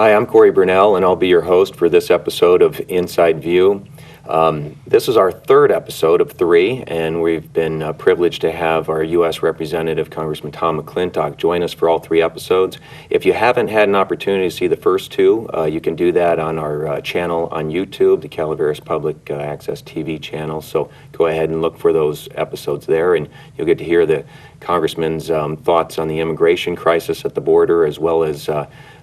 Hi, I'm Cory Burnell, and I'll be your host for this episode of Inside View. This is our third episode of 3, and we've been privileged to have our U.S. Representative, Congressman Tom McClintock, join us for all 3 episodes. If you haven't had an opportunity to see the first 2, you can do that on our channel on YouTube, the Calaveras Public Access TV channel. So go ahead and look for those episodes there, and you'll get to hear the Congressman's thoughts on the immigration crisis at the border, as well as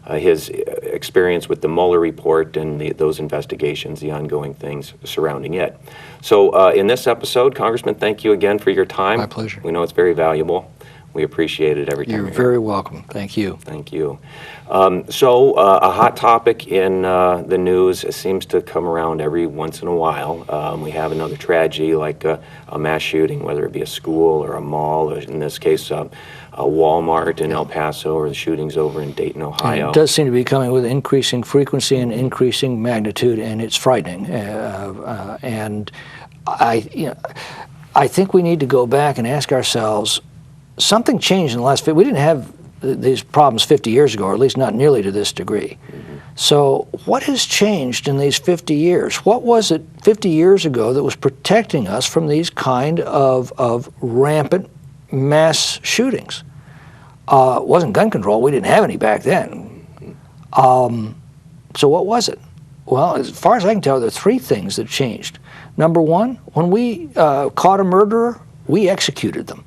his experience with the Mueller report and those investigations, the ongoing things surrounding it. So in this episode, Congressman, thank you again for your time. My pleasure. We know it's very valuable. We appreciate it every time. You're very welcome. Thank you. Thank you. So a hot topic in the news seems to come around every once in a while. We have another tragedy like a mass shooting, whether it be a school or a mall, or in this case a Walmart in El Paso, or the shootings over in Dayton, Ohio. And it does seem to be coming with increasing frequency and increasing magnitude, and it's frightening. And I think we need to go back and ask ourselves, something changed in the last 50 years. We didn't have these problems 50 years ago, or at least not nearly to this degree. Mm-hmm. So what has changed in these 50 years? What was it 50 years ago that was protecting us from these kind of rampant mass shootings? It wasn't gun control. We didn't have any back then. So what was it? Well, as far as I can tell, there are 3 things that changed. Number 1, when we caught a murderer, we executed them.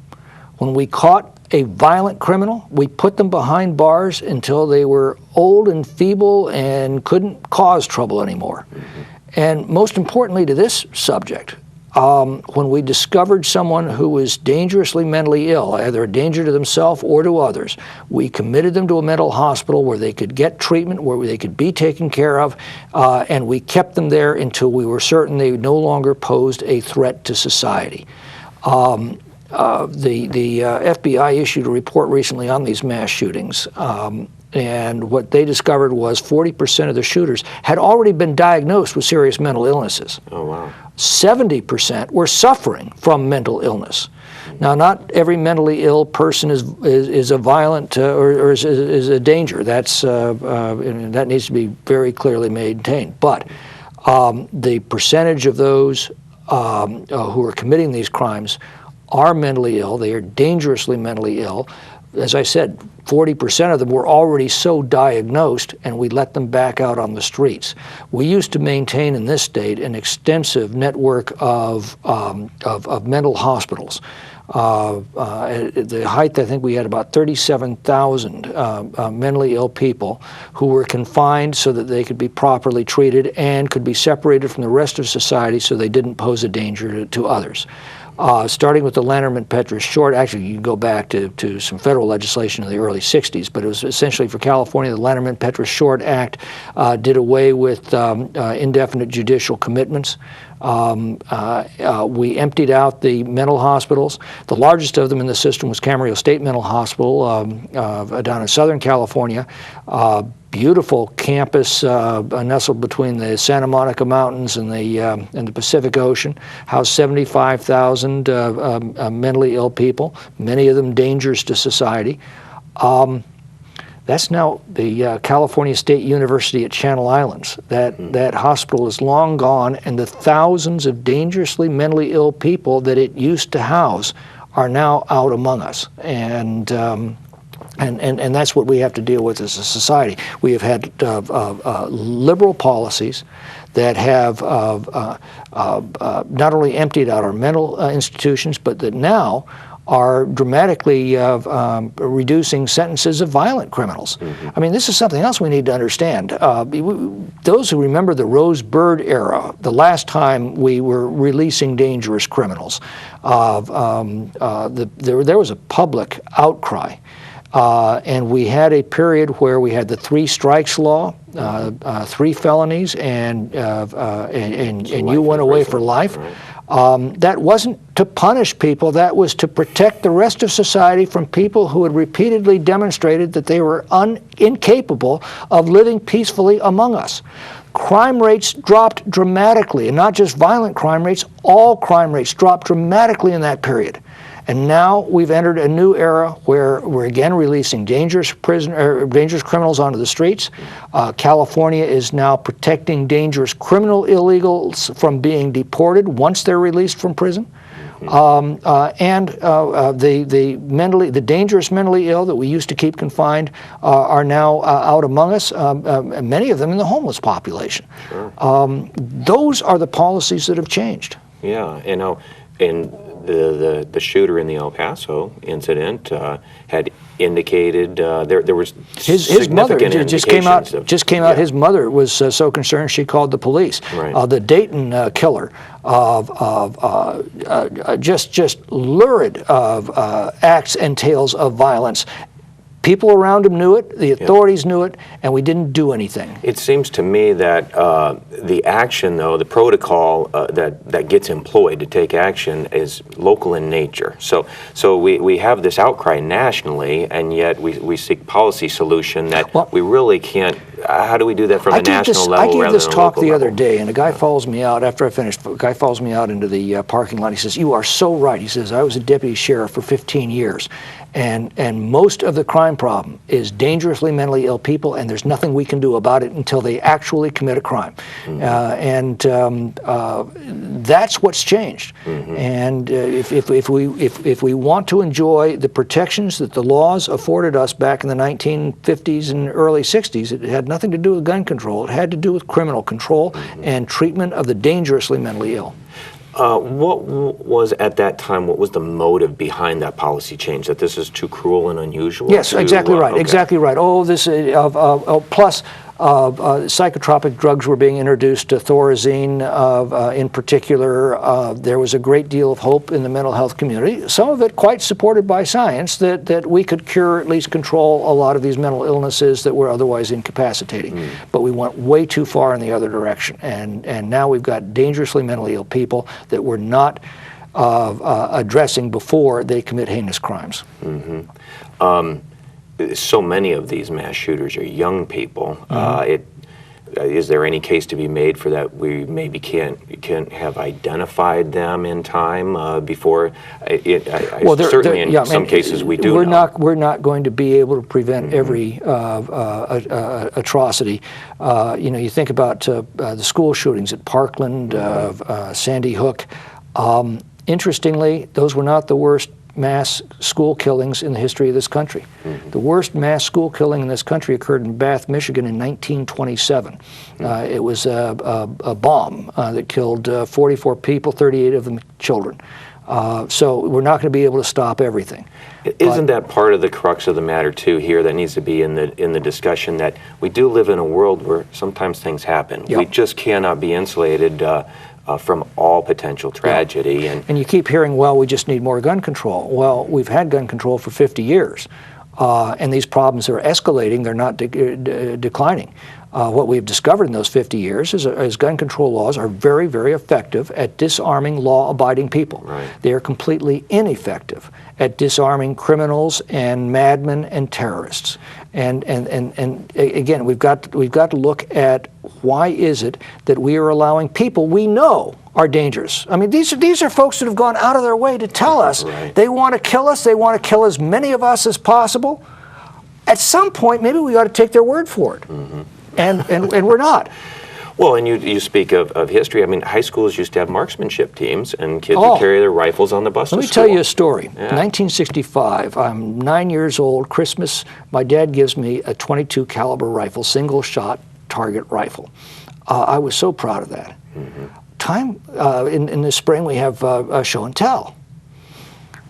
When we caught a violent criminal, we put them behind bars until they were old and feeble and couldn't cause trouble anymore. Mm-hmm. And most importantly to this subject, when we discovered someone who was dangerously mentally ill, either a danger to themselves or to others, we committed them to a mental hospital where they could get treatment, where they could be taken care of, and we kept them there until we were certain they no longer posed a threat to society. The FBI issued a report recently on these mass shootings, and what they discovered was 40% of the shooters had already been diagnosed with serious mental illnesses. Oh, wow. 70% were suffering from mental illness. Now, not every mentally ill person is a violent or is a danger. That needs to be very clearly maintained. But the percentage of those who are committing these crimes are mentally ill. They are dangerously mentally ill. As I said, 40% of them were already so diagnosed, and we let them back out on the streets. We used to maintain in this state an extensive network of mental hospitals. At the height, I think we had about 37,000 mentally ill people who were confined so that they could be properly treated and could be separated from the rest of society so they didn't pose a danger to others. Starting with the Lanterman-Petrus Short, actually you can go back to some federal legislation in the early 60s, but it was essentially for California, the Lanterman-Petrus Short Act did away with indefinite judicial commitments. We emptied out the mental hospitals. The largest of them in the system was Camarillo State Mental Hospital down in Southern California. Beautiful campus nestled between the Santa Monica Mountains and the Pacific Ocean, housed 75,000 mentally ill people, many of them dangers to society. That's now the California State University at Channel Islands. That hospital is long gone, and the thousands of dangerously mentally ill people that it used to house are now out among us. And that's what we have to deal with as a society. We have had liberal policies that have not only emptied out our mental institutions, but that now are dramatically reducing sentences of violent criminals. Mm-hmm. I mean, this is something else we need to understand. Those who remember the Rose Bird era, the last time we were releasing dangerous criminals, there was a public outcry. And we had a period where we had the 3 strikes law, 3 felonies, and you went away for life. Right. That wasn't to punish people, that was to protect the rest of society from people who had repeatedly demonstrated that they were incapable of living peacefully among us. Crime rates dropped dramatically, and not just violent crime rates, all crime rates dropped dramatically in that period. And now we've entered a new era where we're again releasing dangerous criminals onto the streets. California is now protecting dangerous criminal illegals from being deported once they're released from prison. The dangerous mentally ill that we used to keep confined are now out among us, many of them in the homeless population. Sure. Those are the policies that have changed. Yeah, and the shooter in the El Paso incident had indicated there was his mother just came out. His mother was so concerned she called the police. Right. The Dayton killer just lurid acts and tales of violence. People around him knew it, the authorities knew it, and we didn't do anything. It seems to me that the action, though, the protocol that gets employed to take action is local in nature. So we have this outcry nationally, and yet we seek policy solution that we really can't. How do we do that from a national level? I gave this talk the other level? day, and a guy follows me out after I finished. A guy follows me out into the parking lot. He says, "You are so right." He says, "I was a deputy sheriff for 15 years. And most of the crime problem is dangerously mentally ill people, and there's nothing we can do about it until they actually commit a crime." That's what's changed. And if we want to enjoy the protections that the laws afforded us back in the 1950s and early 60s, it had nothing to do with gun control. It had to do with criminal control and treatment of the dangerously mentally ill. What was at that time? What was the motive behind that policy change? That this is too cruel and unusual? Yes, exactly right. Okay. Exactly right. Oh, this plus psychotropic drugs were being introduced, Thorazine in particular. There was a great deal of hope in the mental health community. Some of it quite supported by science that we could cure, at least control a lot of these mental illnesses that were otherwise incapacitating. But we went way too far in the other direction, and now we've got dangerously mentally ill people that we're not addressing before they commit heinous crimes. So many of these mass shooters are young people. Is there any case to be made for that we maybe can't have identified them in time before? Certainly in some cases we do. We're not going to be able to prevent every atrocity. You think about the school shootings at Parkland, Sandy Hook. Interestingly, those were not the worst mass school killings in the history of this country. The worst mass school killing in this country occurred in Bath, Michigan in 1927. It was a bomb that killed 44 people, 38 of them children. So we're not going to be able to stop everything. Isn't that part of the crux of the matter too here that needs to be in the discussion, that we do live in a world where sometimes things happen. We just cannot be insulated from all potential tragedy. And you keep hearing, well, we just need more gun control. Well, we've had gun control for 50 years, and these problems are escalating. They're not declining. What we've discovered in those 50 years is gun control laws are very, very effective at disarming law-abiding people. Right. They are completely ineffective at disarming criminals and madmen and terrorists. And again, we've got to look at why is it that we are allowing people we know are dangerous. I mean, these are folks that have gone out of their way to tell us they want to kill us. They want to kill as many of us as possible. At some point, maybe we ought to take their word for it. And we're not. Well, and you speak of history. I mean, high schools used to have marksmanship teams, and kids would carry their rifles on the bus to school. Let me tell you a story. 1965, I'm 9 years old, Christmas. My dad gives me a .22 caliber rifle, single shot target rifle. I was so proud of that. In the spring, we have a show and tell.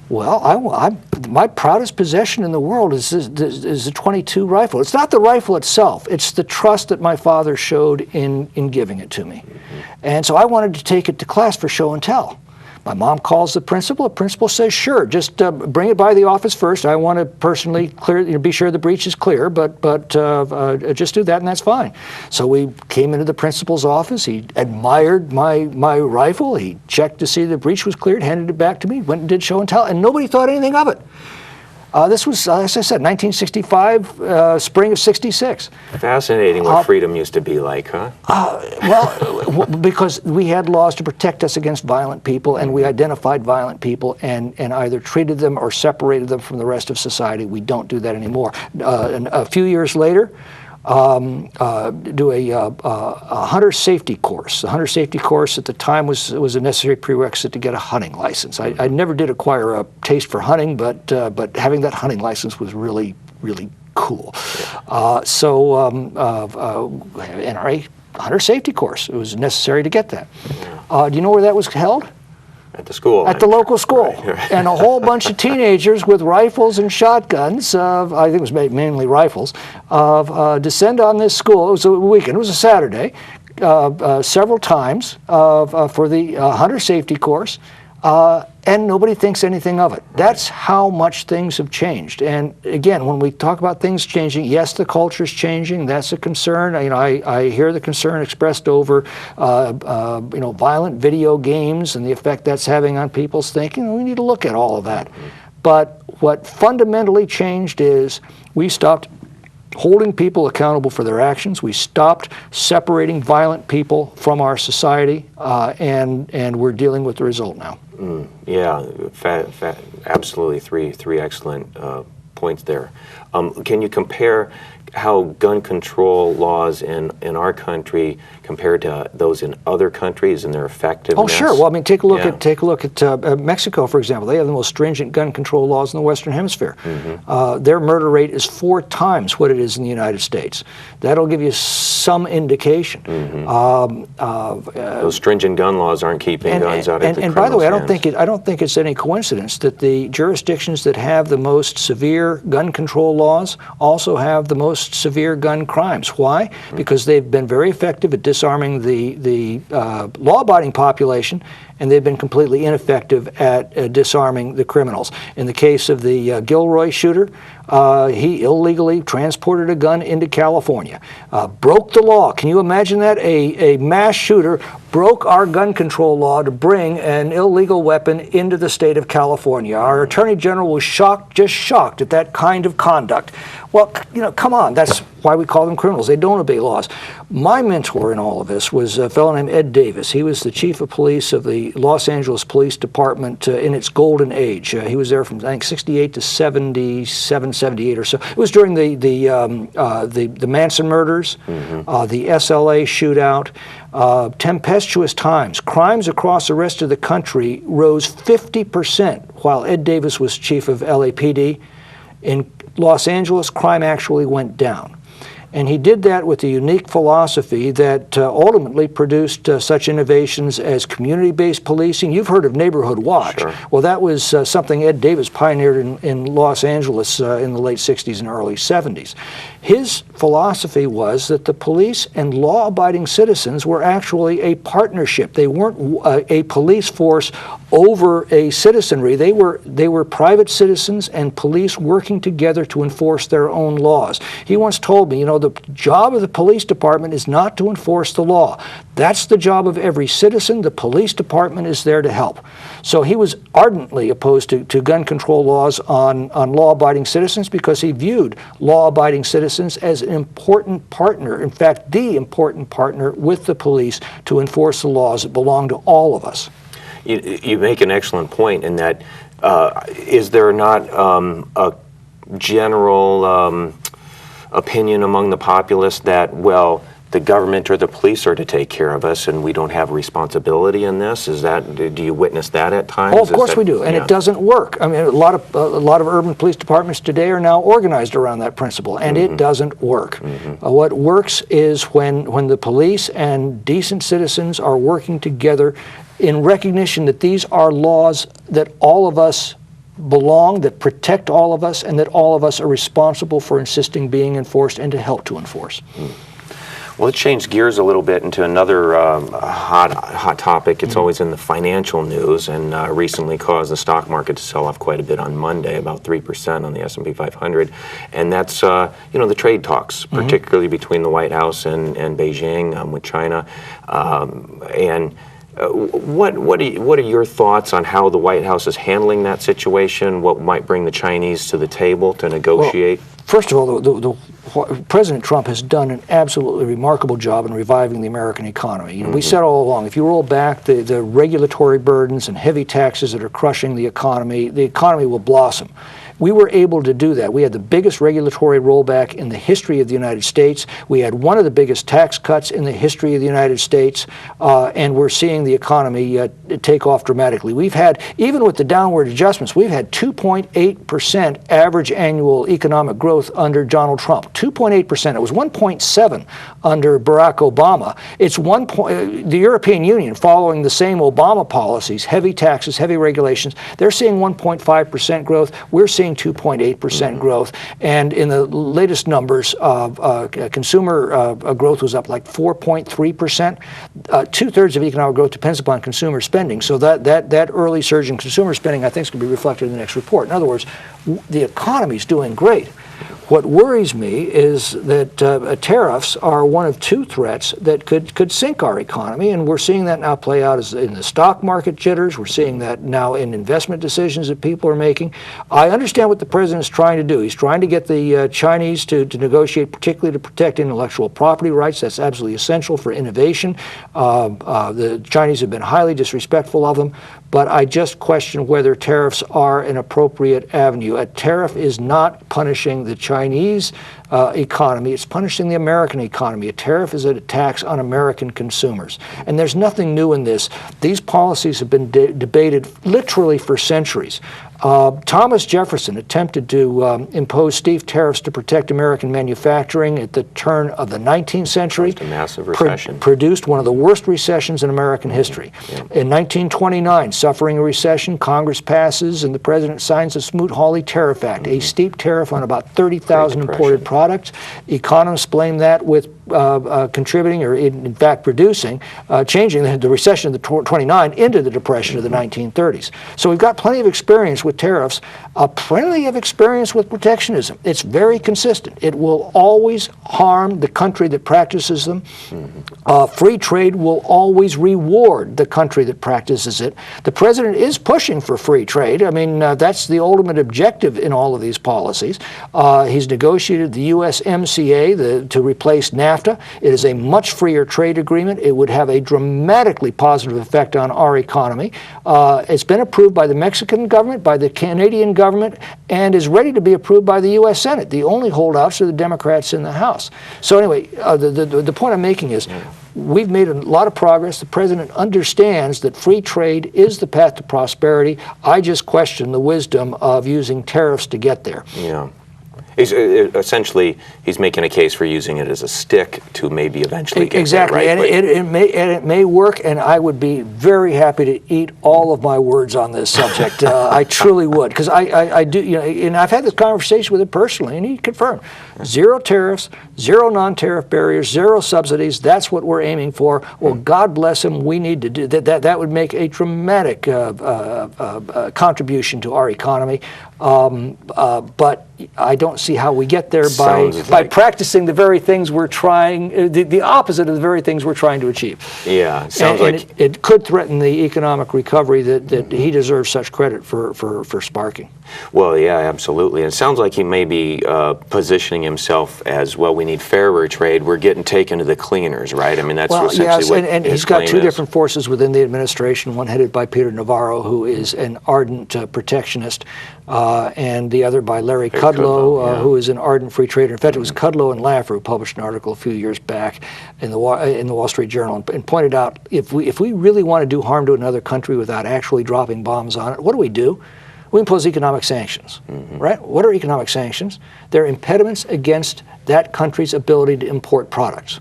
Well, my proudest possession in the world is a .22 rifle. It's not the rifle itself. It's the trust that my father showed in giving it to me. And so I wanted to take it to class for show and tell. My mom calls the principal. The principal says, sure, just bring it by the office first. I want to personally be sure the breach is clear, but just do that and that's fine. So we came into the principal's office. He admired my rifle. He checked to see the breach was cleared, handed it back to me, went and did show and tell, and nobody thought anything of it. This was, as I said, 1965, spring of '66. Fascinating what freedom used to be like, huh? Because we had laws to protect us against violent people, and we identified violent people and either treated them or separated them from the rest of society. We don't do that anymore. And a few years later, do a hunter safety course. The hunter safety course at the time was a necessary prerequisite to get a hunting license. I never did acquire a taste for hunting, but having that hunting license was really, really cool. NRA hunter safety course. It was necessary to get that. Do you know where that was held? At the school. At the local school. Right. And a whole bunch of teenagers with rifles and shotguns, I think it was mainly rifles, descend on this school. It was a weekend, it was a Saturday, several times for the hunter safety course, and nobody thinks anything of it. That's how much things have changed. And again, when we talk about things changing, yes, the culture's changing. That's a concern. I hear the concern expressed over violent video games and the effect that's having on people's thinking. We need to look at all of that. But what fundamentally changed is we stopped holding people accountable for their actions. We stopped separating violent people from our society, and we're dealing with the result now. Yeah, absolutely. Three excellent points there. Can you compare how gun control laws in our country compared to those in other countries and their effectiveness? Oh, sure. Well, I mean, take a look at Mexico, for example. They have the most stringent gun control laws in the Western Hemisphere. Their murder rate is 4 times what it is in the United States. That'll give you some indication. Those stringent gun laws aren't keeping guns out of the And by the way, I hands. don't think it's any coincidence that the jurisdictions that have the most severe gun control laws also have the most severe gun crimes. Why? Because they've been very effective at disarming the law-abiding population, and they've been completely ineffective at disarming the criminals. In the case of the Gilroy shooter, he illegally transported a gun into California, broke the law. Can you imagine that? A mass shooter broke our gun control law to bring an illegal weapon into the state of California. Our Attorney General was just shocked at that kind of conduct. Well, come on, that's why we call them criminals. They don't obey laws. My mentor in all of this was a fellow named Ed Davis. He was the chief of police of the Los Angeles Police Department in its golden age. He was there from, I think, 68 to 77, 78 or so. It was during the Manson murders, the SLA shootout, tempestuous times. Crimes across the rest of the country rose 50% while Ed Davis was chief of LAPD. In Los Angeles, crime actually went down. And he did that with a unique philosophy that ultimately produced such innovations as community-based policing. You've heard of Neighborhood Watch. Sure. Well, that was something Ed Davis pioneered in Los Angeles in the late 60s and early 70s. His philosophy was that the police and law-abiding citizens were actually a partnership. They weren't a police force over a citizenry. They were private citizens and police working together to enforce their own laws. He once told me, the job of the police department is not to enforce the law. That's the job of every citizen. The police department is there to help. So he was ardently opposed to gun control laws on law-abiding citizens because he viewed law-abiding citizens as an important partner, in fact, the important partner with the police to enforce the laws that belong to all of us. You make an excellent point in that is there not a general opinion among the populace that, well, the government or the police are to take care of us and we don't have responsibility in this? Do you witness that at times? Oh, of course we do, and it doesn't work. I mean, a lot of urban police departments today are now organized around that principle, and it doesn't work. What works is when the police and decent citizens are working together in recognition that these are laws that all of us belong, that protect all of us, and that all of us are responsible for insisting being enforced and to help to enforce. Well, let's change gears a little bit into another hot topic. It's always in the financial news, and recently caused the stock market to sell off quite a bit on Monday, about 3% on the S&P 500. And that's the trade talks, particularly between the White House and Beijing with China. And What are your thoughts on how the White House is handling that situation? What might bring the Chinese to the table to negotiate? Well, first of all, President Trump has done an absolutely remarkable job in reviving the American economy. You know, we said all along, if you roll back the regulatory burdens and heavy taxes that are crushing the economy will blossom. We were able to do that. We had the biggest regulatory rollback in the history of the United States. We had one of the biggest tax cuts in the history of the United States, and we're seeing the economy take off dramatically. We've had, even with the downward adjustments, we've had 2.8% average annual economic growth under Donald Trump. 2.8%. It was 1.7 under Barack Obama. It's the European Union, following the same Obama policies, heavy taxes, heavy regulations, they're seeing 1.5% growth. We're seeing 2.8% growth, and in the latest numbers, consumer growth was up like 4.3%. Two-thirds of economic growth depends upon consumer spending, so that early surge in consumer spending, I think, is going to be reflected in the next report. In other words, the economy is doing great. What worries me is that tariffs are one of two threats that could sink our economy, and we're seeing that now play out in the stock market jitters. We're seeing that now in investment decisions that people are making. I understand what the president is trying to do. He's trying to get the Chinese to negotiate, particularly to protect intellectual property rights. That's absolutely essential for innovation. The Chinese have been highly disrespectful of them, but I just question whether tariffs are an appropriate avenue. A tariff is not punishing the Chinese economy, it's punishing the American economy. A tariff is a tax on American consumers. And there's nothing new in this. These policies have been debated literally for centuries. Thomas Jefferson attempted to impose steep tariffs to protect American manufacturing at the turn of the 19th century. A massive recession. Produced one of the worst recessions in American history. In 1929, suffering a recession, Congress passes and the president signs the Smoot-Hawley Tariff Act, a steep tariff on about 30,000 imported products. Economists blame that with contributing, or in fact producing, changing the recession of the 29 into the depression of the 1930s. So we've got plenty of experience with tariffs, plenty of experience with protectionism. It's very consistent. It will always harm the country that practices them. Free trade will always reward the country that practices it. The president is pushing for free trade. I mean, that's the ultimate objective in all of these policies. He's negotiated the USMCA to replace NAFTA. It is a much freer trade agreement. It would have a dramatically positive effect on our economy. It's been approved by the Mexican government, by the Canadian government, and is ready to be approved by the U.S. Senate. The only holdouts are the Democrats in the House. So anyway, the point I'm making is we've made a lot of progress. The president understands that free trade is the path to prosperity. I just question the wisdom of using tariffs to get there. Yeah. Essentially, he's making a case for using it as a stick to maybe eventually get exactly, there, right? And it may work, and I would be very happy to eat all of my words on this subject. I truly would, because I do, you know, and I've had this conversation with him personally, and he confirmed: zero tariffs, zero non-tariff barriers, zero subsidies. That's what we're aiming for. Well, God bless him. We need to do that. That would make a dramatic contribution to our economy. But I don't see how we get there by practicing the very things we're trying, the opposite of the very things we're trying to achieve. Yeah, sounds like it could threaten the economic recovery that he deserves such credit for sparking. Well, yeah, absolutely. And it sounds like he may be positioning himself as, well, we need fairer trade. We're getting taken to the cleaners, right? I mean, that's essentially what and he's got two different forces within the administration, one headed by Peter Navarro, who is an ardent protectionist, and the other by Larry Kudlow, who is an ardent free trader. In fact, it was Kudlow and Laffer who published an article a few years back in the Wall Street Journal and pointed out, if we really want to do harm to another country without actually dropping bombs on it, what do? We impose economic sanctions, right? What are economic sanctions? They're impediments against that country's ability to import products.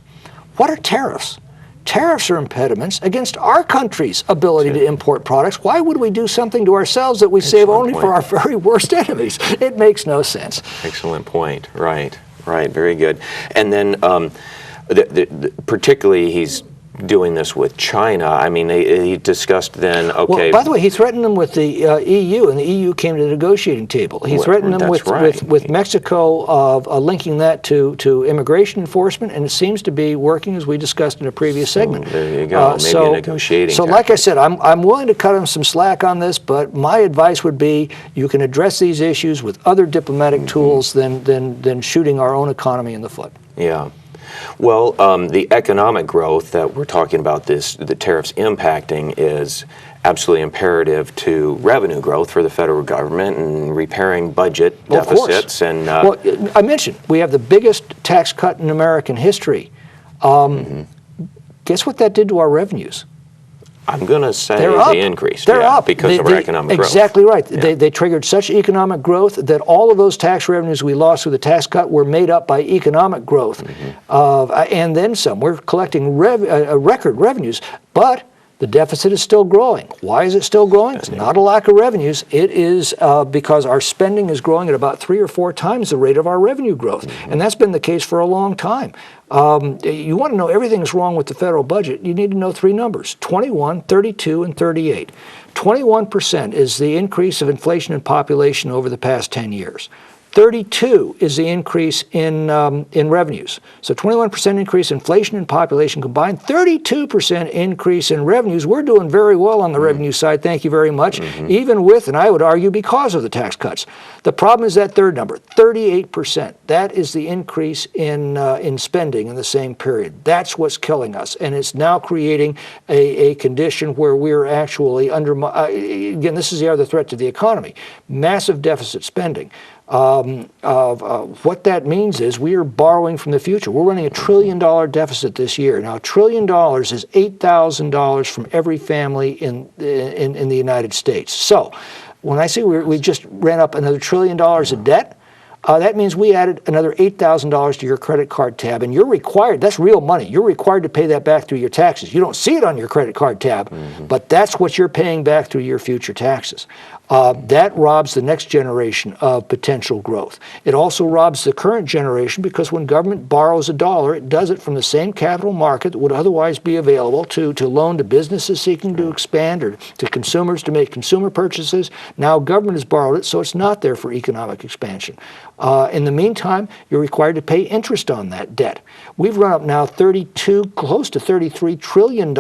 What are tariffs? Tariffs are impediments against our country's ability to import products. Why would we do something to ourselves that we save only for our very worst enemies? It makes no sense. Excellent point. Right. Very good. And then particularly he's doing this with China. I mean, he discussed then, okay. Well, by the way, he threatened them with the EU, and the EU came to the negotiating table. He threatened them with Mexico linking that to immigration enforcement, and it seems to be working, as we discussed in a previous segment. There you go, maybe a negotiating So like I said, I'm willing to cut him some slack on this, but my advice would be you can address these issues with other diplomatic tools than shooting our own economy in the foot. Yeah. Well, the economic growth that we're talking about, the tariffs impacting, is absolutely imperative to revenue growth for the federal government and repairing budget deficits. And well, I mentioned we have the biggest tax cut in American history. Guess what that did to our revenues? I'm going to say they increased. They're up because of our economic growth. Exactly right. Yeah. They triggered such economic growth that all of those tax revenues we lost through the tax cut were made up by economic growth, and then some. We're collecting record revenues, but the deficit is still growing. Why is it still growing? It's not a lack of revenues. It is because our spending is growing at about 3 or 4 times the rate of our revenue growth. And that's been the case for a long time. You want to know everything that's wrong with the federal budget, you need to know 3 numbers: 21, 32, and 38. 21% is the increase of inflation and population over the past 10 years. 32 is the increase in revenues. So 21% increase in inflation and population combined, 32% increase in revenues. We're doing very well on the revenue side, thank you very much, even with, and I would argue, because of the tax cuts. The problem is that third number, 38%. That is the increase in spending in the same period. That's what's killing us, and it's now creating a condition where we're actually again, this is the other threat to the economy, massive deficit spending. What that means is we are borrowing from the future. We're running $1 trillion deficit this year. Now, $1 trillion is $8,000 from every family in the United States. So, when I say we just ran up another $1 trillion of debt, that means we added another $8,000 to your credit card tab, and you're required, that's real money, you're required to pay that back through your taxes. You don't see it on your credit card tab, but that's what you're paying back through your future taxes. That robs the next generation of potential growth. It also robs the current generation because when government borrows $1, it does it from the same capital market that would otherwise be available to loan to businesses seeking to expand or to consumers to make consumer purchases. Now government has borrowed it, so it's not there for economic expansion. In the meantime, you're required to pay interest on that debt. We've run up now close to $33 trillion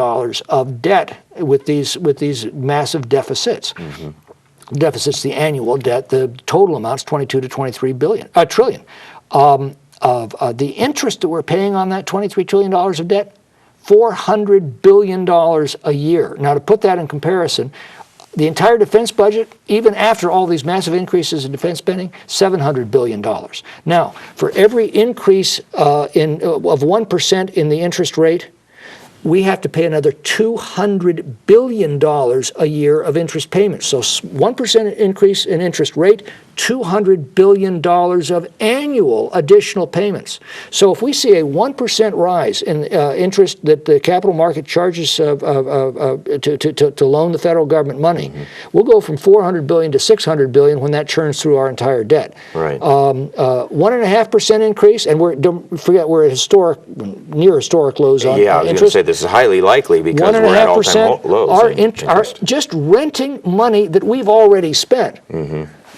of debt with these massive deficits. Deficits, the annual debt, the total amount's 22 to 23 trillion. The interest that we're paying on that $23 trillion of debt, $400 billion a year. Now, to put that in comparison, the entire defense budget, even after all these massive increases in defense spending, $700 billion. Now, for every increase of 1% in the interest rate, we have to pay another $200 billion a year of interest payments. So 1% increase in interest rate, $200 billion of annual additional payments. So if we see a 1% rise in interest that the capital market charges to loan the federal government money, we'll go from $400 billion to $600 billion when that churns through our entire debt. Right. 1.5% increase, and don't forget we're at near historic lows on interest. Yeah, I was going to say this is highly likely because we're at all-time lows. Our just renting money that we've already spent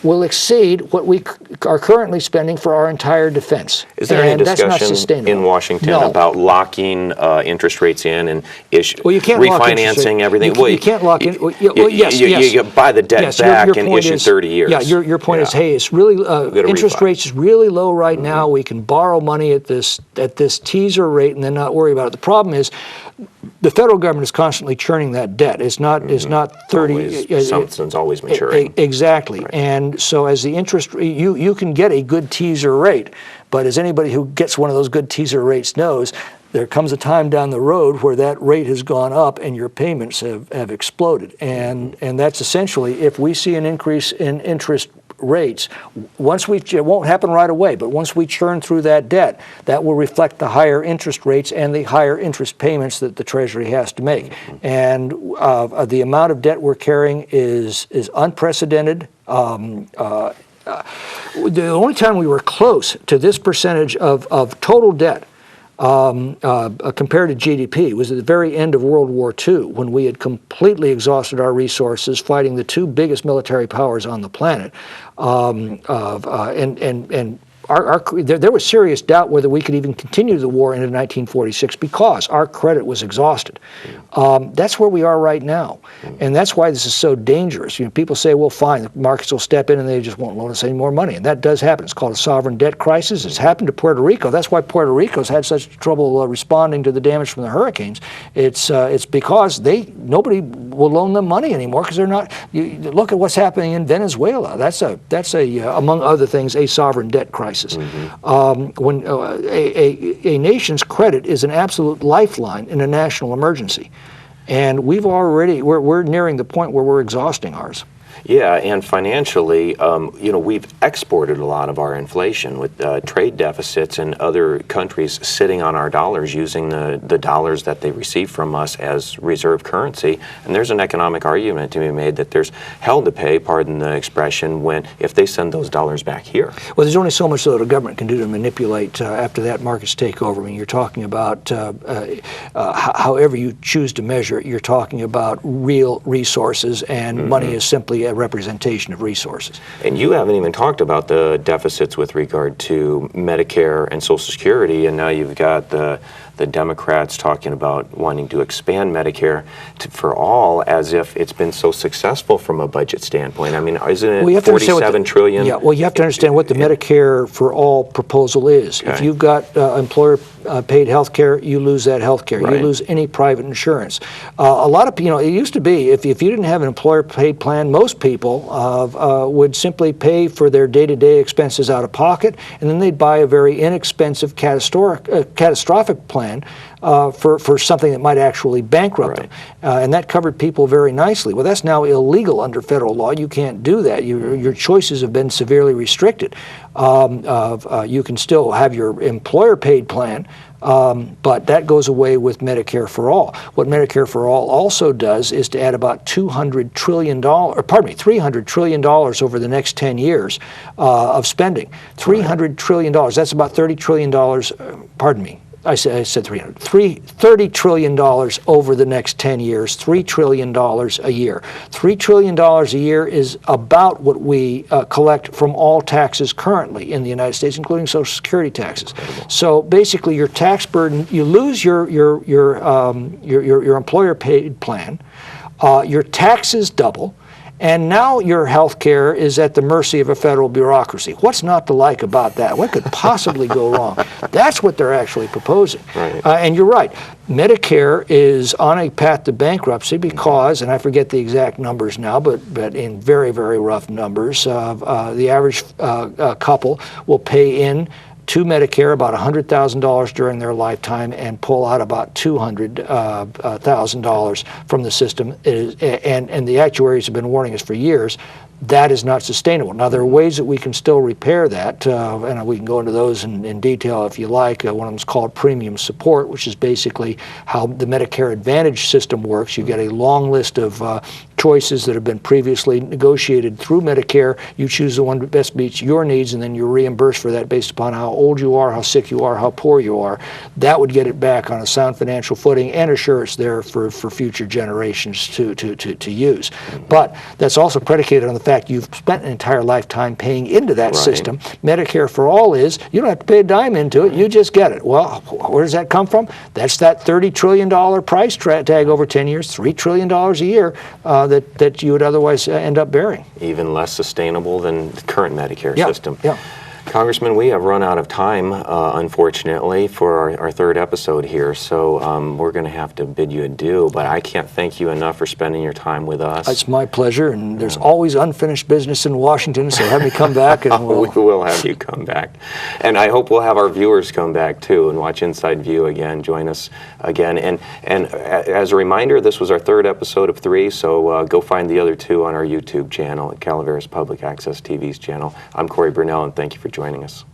will exceed what we are currently spending for our entire defense. Is there any discussion in Washington about locking interest rates in and refinancing everything? You can't lock in. Yes. You buy the debt back and issue 30 years. Yeah, your point is, hey, it's really interest rates is really low right now. We can borrow money at this teaser rate and then not worry about it. The problem is, the federal government is constantly churning that debt. It's not 30. Something's always maturing. Exactly. Right. And so as the interest, you can get a good teaser rate, but as anybody who gets one of those good teaser rates knows, there comes a time down the road where that rate has gone up and your payments have exploded. And that's essentially, if we see an increase in interest rates, it won't happen right away, but once we churn through that debt, that will reflect the higher interest rates and the higher interest payments that the Treasury has to make. And the amount of debt we're carrying is unprecedented. The only time we were close to this percentage of total debt compared to GDP was at the very end of World War II, when we had completely exhausted our resources fighting the two biggest military powers on the planet. There was serious doubt whether we could even continue the war into 1946 because our credit was exhausted. That's where we are right now, and that's why this is so dangerous. People say, well, fine, the markets will step in and they just won't loan us any more money, and that does happen. It's called a sovereign debt crisis. It's happened to Puerto Rico. That's why Puerto Rico's had such trouble responding to the damage from the hurricanes. It's because nobody will loan them money anymore because they're not. You look at what's happening in Venezuela. That's among other things, a sovereign debt crisis. When a nation's credit is an absolute lifeline in a national emergency, and we're nearing the point where we're exhausting ours. Yeah, and financially, we've exported a lot of our inflation with trade deficits and other countries sitting on our dollars using the dollars that they receive from us as reserve currency. And there's an economic argument to be made that there's hell to pay, pardon the expression, if they send those dollars back here. Well, there's only so much that a government can do to manipulate after that markets take over. I mean, you're talking about, however you choose to measure it, you're talking about real resources, and money is simply a representation of resources. And you haven't even talked about the deficits with regard to Medicare and Social Security, and now you've got the Democrats talking about wanting to expand Medicare for all, as if it's been so successul from a budget standpoint. I mean, isn't it $47 trillion? Yeah, well, you have to understand what the Medicare for all proposal is. Okay. If you've got employer-paid health care, you lose that health care. Right. You lose any private insurance. A lot of people, it used to be, if you didn't have an employer-paid plan, most people would simply pay for their day-to-day expenses out of pocket, and then they'd buy a very inexpensive catastrophic plan for something that might actually bankrupt them. And that covered people very nicely. Well, that's now illegal under federal law. You can't do that. Your choices have been severely restricted. You can still have your employer-paid plan, but that goes away with Medicare for All. What Medicare for All also does is to add about $300 trillion over the next 10 years of spending. $300 trillion. That's about $30 trillion. Pardon me. I said 300. $30 trillion over the next 10 years, $3 trillion a year. $3 trillion a year is about what we collect from all taxes currently in the United States, including Social Security taxes. So basically, your tax burden, you lose your employer-paid plan, your taxes double, and now your health care is at the mercy of a federal bureaucracy. What's not to like about that? What could possibly go wrong? That's what they're actually proposing. Right. And you're right. Medicare is on a path to bankruptcy because, and I forget the exact numbers now, but in very, very rough numbers, the average couple will pay in to Medicare about $100,000 during their lifetime and pull out about $200,000 from the system. And the actuaries have been warning us for years that is not sustainable. Now, there are ways that we can still repair that, and we can go into those in detail if you like. One of them is called premium support, which is basically how the Medicare Advantage system works. You get a long list of choices that have been previously negotiated through Medicare. You choose the one that best meets your needs, and then you're reimbursed for that based upon how old you are, how sick you are, how poor you are. That would get it back on a sound financial footing and assure it's there for future generations to use. But that's also predicated on the fact you've spent an entire lifetime paying into that system. Medicare for All is, you don't have to pay a dime into it, you just get it. Well, where does that come from? That's that $30 trillion price tag over 10 years, $3 trillion a year that you would otherwise end up bearing. Even less sustainable than the current Medicare system. Yeah. Congressman, we have run out of time, unfortunately, for our third episode here, so we're going to have to bid you adieu, but I can't thank you enough for spending your time with us. It's my pleasure, and there's always unfinished business in Washington, so have me come back. And we will have you come back. And I hope we'll have our viewers come back, too, and watch Inside View again, join us again. And as a reminder, this was our third episode of 3, so go find the other 2 on our YouTube channel, at Calaveras Public Access TV's channel. I'm Cory Burnell, and thank you for joining us.